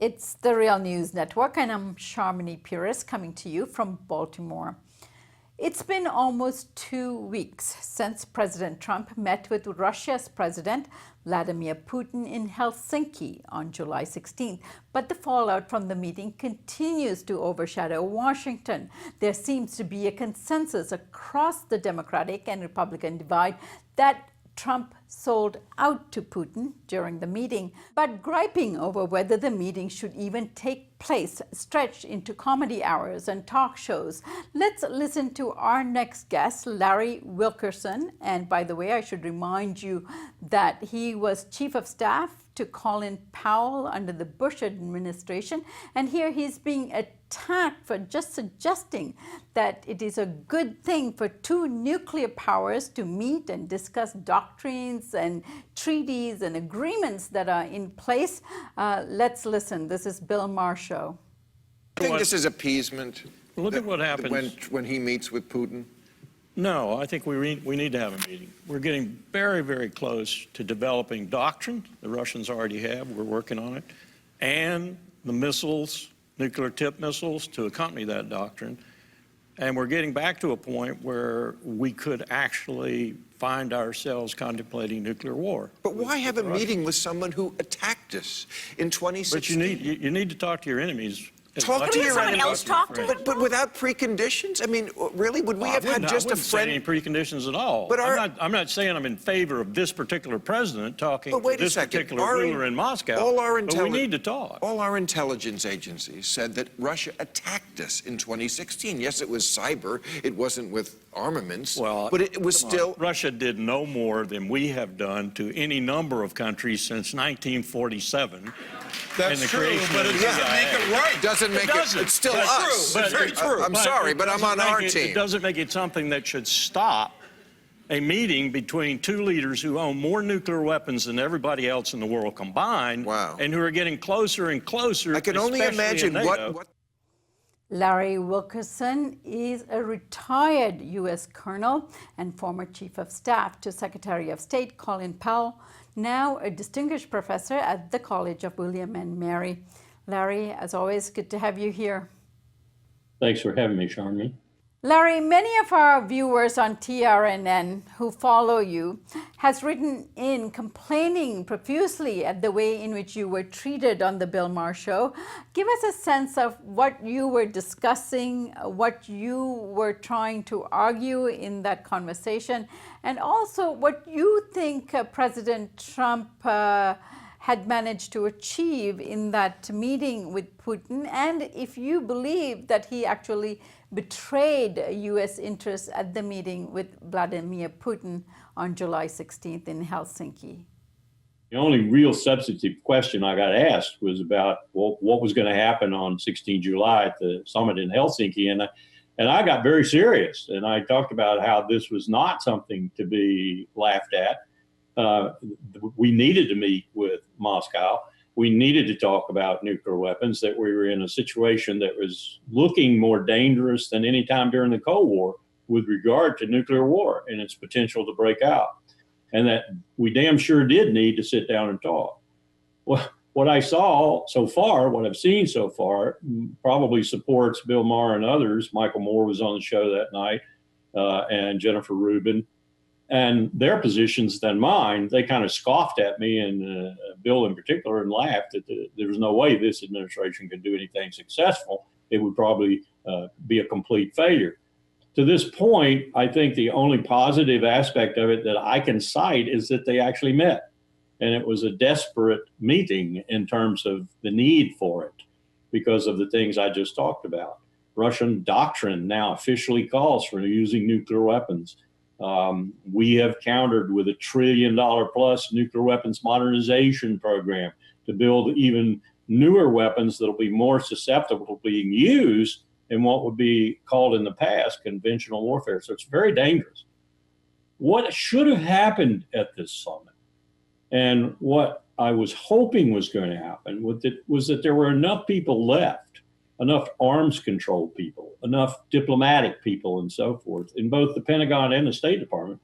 It's the Real News Network, and I'm Sharmini Puris coming to you from Baltimore. It's been almost 2 weeks since President Trump met with Russia's President Vladimir Putin in Helsinki on July 16th. But the fallout from the meeting continues to overshadow Washington. There seems to be a consensus across the Democratic and Republican divide that Trump sold out to Putin during the meeting, but griping over whether the meeting should even take place stretched into comedy hours and talk shows. Let's listen to our next guest, Larry Wilkerson. And by the way, I should remind you that he was chief of staff to Colin Powell under the Bush administration. And here he's being attacked for just suggesting that it is a good thing for two nuclear powers to meet and discuss doctrines and treaties and agreements that are in place. Let's listen. This is Bill Maher Show. I think this is appeasement. Look at what happens when he meets with Putin. No, I think we need to have a meeting. We're getting very, very close to developing doctrine. The Russians already have. We're working on it. And the missiles, nuclear tip missiles, to accompany that doctrine. And we're getting back to a point where we could actually find ourselves contemplating nuclear war. But why have a meeting with someone who attacked us in 2016? But you need to talk to your enemies. Talk to your someone else talk to him? But without preconditions? I mean, really, would we have had just a friend? I wouldn't say any preconditions at all. But I'm not saying I'm in favor of this particular president talking to this particular ruler in Moscow. But we need to talk. All our intelligence agencies said that Russia attacked us in 2016. Yes, it was cyber. It wasn't with armaments. Well, but it was still. Russia did no more than we have done to any number of countries since 1947. That's true, but it doesn't make it right. Doesn't make it. It's still us. True. It's very true. I'm sorry, but I'm on our team. It doesn't make it something that should stop a meeting between two leaders who own more nuclear weapons than everybody else in the world combined. Wow. And who are getting closer and closer. I can only imagine what. Larry Wilkerson is a retired U.S. colonel and former chief of staff to Secretary of State Colin Powell, now a distinguished professor at the College of William and Mary. Larry, as always, good to have you here. Thanks for having me, Sharmini. Larry, many of our viewers on TRNN who follow you has written in complaining profusely at the way in which you were treated on the Bill Maher Show. Give us a sense of what you were discussing, what you were trying to argue in that conversation, and also what you think President Trump had managed to achieve in that meeting with Putin, and if you believe that he actually betrayed U.S. interests at the meeting with Vladimir Putin on July 16th in Helsinki. The only real substantive question I got asked was about what was going to happen on 16 July at the summit in Helsinki, and I got very serious, and I talked about how this was not something to be laughed at. We needed to meet with Moscow. We needed to talk about nuclear weapons, that we were in a situation that was looking more dangerous than any time during the Cold War with regard to nuclear war and its potential to break out. And that we damn sure did need to sit down and talk. Well, what I saw so far, what I've seen so far, probably supports Bill Maher and others. Michael Moore was on the show that night, and Jennifer Rubin. And their positions than mine, they kind of scoffed at me, and Bill in particular, and laughed that there was no way this administration could do anything successful. It would probably be a complete failure. To this point, I think the only positive aspect of it that I can cite is that they actually met. And it was a desperate meeting in terms of the need for it because of the things I just talked about. Russian doctrine now officially calls for using nuclear weapons. We have countered with $1 trillion plus nuclear weapons modernization program to build even newer weapons that'll be more susceptible to being used in what would be called in the past conventional warfare. So it's very dangerous. What should have happened at this summit, and what I was hoping was going to happen, was that there were enough people left, enough arms control people, enough diplomatic people and so forth in both the Pentagon and the State Department,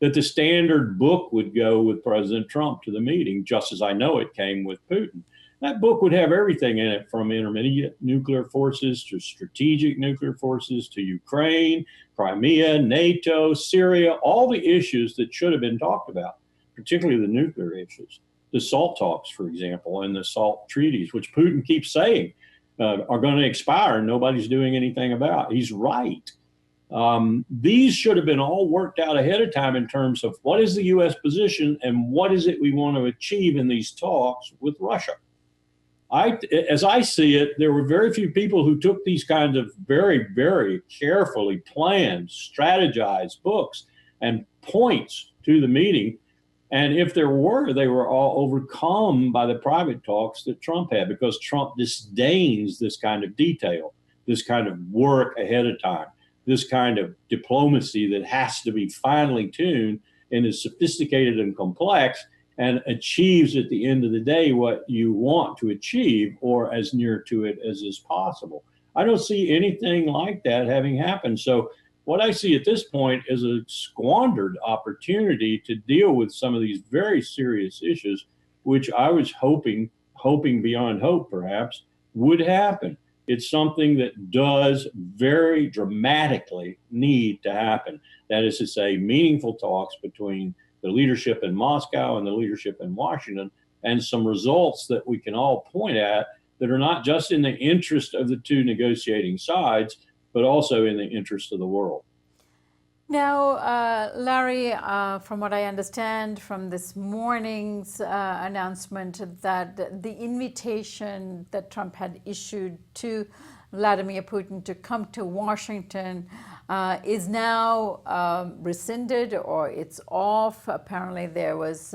that the standard book would go with President Trump to the meeting, just as I know it came with Putin. that book would have everything in it, from intermediate nuclear forces to strategic nuclear forces to Ukraine, Crimea, NATO, Syria, all the issues that should have been talked about, particularly the nuclear issues. The SALT talks, for example, and the SALT treaties, which Putin keeps saying are going to expire and nobody's doing anything about. He's right. These should have been all worked out ahead of time in terms of what is the U.S. position and what is it we want to achieve in these talks with Russia. As I see it, there were very few people who took these kinds of very, very carefully planned, strategized books and points to the meeting. And if there were, they were all overcome by the private talks that Trump had, because Trump disdains this kind of detail, this kind of work ahead of time, this kind of diplomacy that has to be finely tuned and is sophisticated and complex and achieves at the end of the day what you want to achieve, or as near to it as is possible. I don't see anything like that having happened. So what I see at this point is a squandered opportunity to deal with some of these very serious issues, which I was hoping beyond hope perhaps, would happen. It's something that does very dramatically need to happen. That is to say, meaningful talks between the leadership in Moscow and the leadership in Washington, and some results that we can all point at that are not just in the interest of the two negotiating sides, but also in the interest of the world. Now, Larry, from what I understand from this morning's announcement, that the invitation that Trump had issued to Vladimir Putin to come to Washington is now rescinded, or it's off. Apparently there was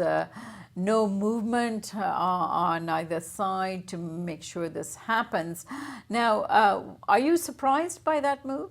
no movement on either side to make sure this happens. Now, are you surprised by that move?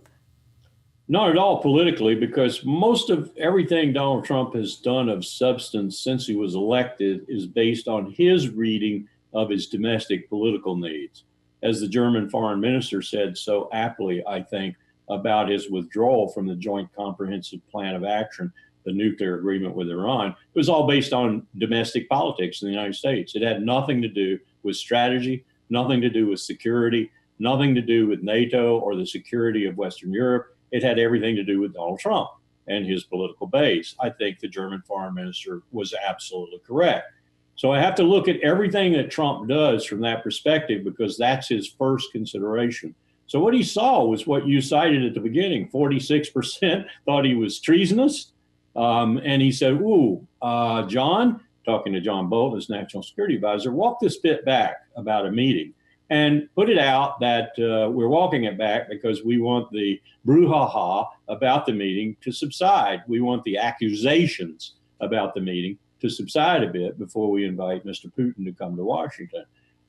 Not at all politically, because most of everything Donald Trump has done of substance since he was elected is based on his reading of his domestic political needs. As the German foreign minister said so aptly, I think, about his withdrawal from the Joint Comprehensive Plan of Action, the nuclear agreement with Iran, it was all based on domestic politics in the United States. It had nothing to do with strategy, nothing to do with security, nothing to do with NATO or the security of Western Europe. It had everything to do with Donald Trump and his political base. I think the German foreign minister was absolutely correct. So I have to look at everything that Trump does from that perspective, because that's his first consideration. So what he saw was what you cited at the beginning. 46% thought he was treasonous. And he said, John, talking to John Bolton, his national security advisor, walk this bit back about a meeting and put it out that we're walking it back because we want the brouhaha about the meeting to subside. We want the accusations about the meeting to subside a bit before we invite Mr. Putin to come to Washington.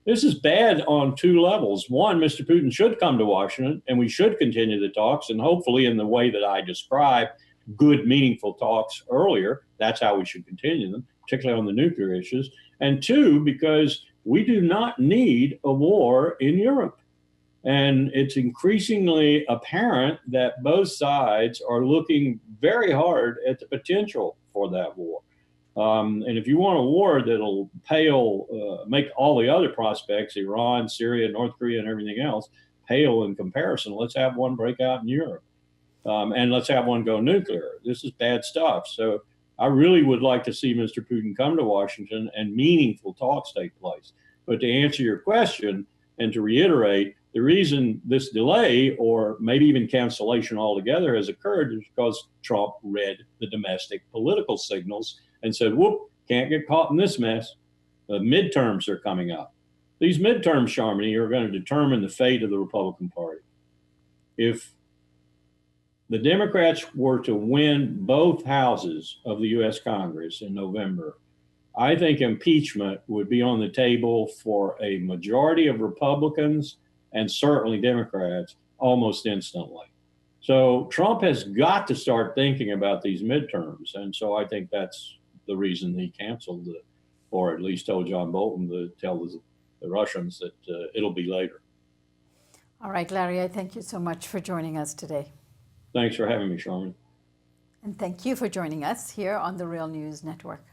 This is bad on two levels. One, Mr. Putin should come to Washington, and we should continue the talks, and hopefully in the way that I described, good, meaningful talks earlier. That's how we should continue them, particularly on the nuclear issues. And two, because we do not need a war in Europe. And it's increasingly apparent that both sides are looking very hard at the potential for that war. And if you want a war that'll make all the other prospects, Iran, Syria, North Korea, and everything else, pale in comparison, let's have one break out in Europe. And let's have one go nuclear. This is bad stuff. So I really would like to see Mr. Putin come to Washington and meaningful talks take place. But to answer your question and to reiterate, the reason this delay or maybe even cancellation altogether has occurred is because Trump read the domestic political signals and said, whoop, can't get caught in this mess. The midterms are coming up. These midterms, Sharmini, are going to determine the fate of the Republican Party. If the Democrats were to win both houses of the U.S. Congress in November, I think impeachment would be on the table for a majority of Republicans and certainly Democrats almost instantly. So Trump has got to start thinking about these midterms. And so I think that's the reason he canceled it, or at least told John Bolton to tell the Russians that it'll be later. All right, Larry, I thank you so much for joining us today. Thanks for having me, Sharman. And thank you for joining us here on the Real News Network.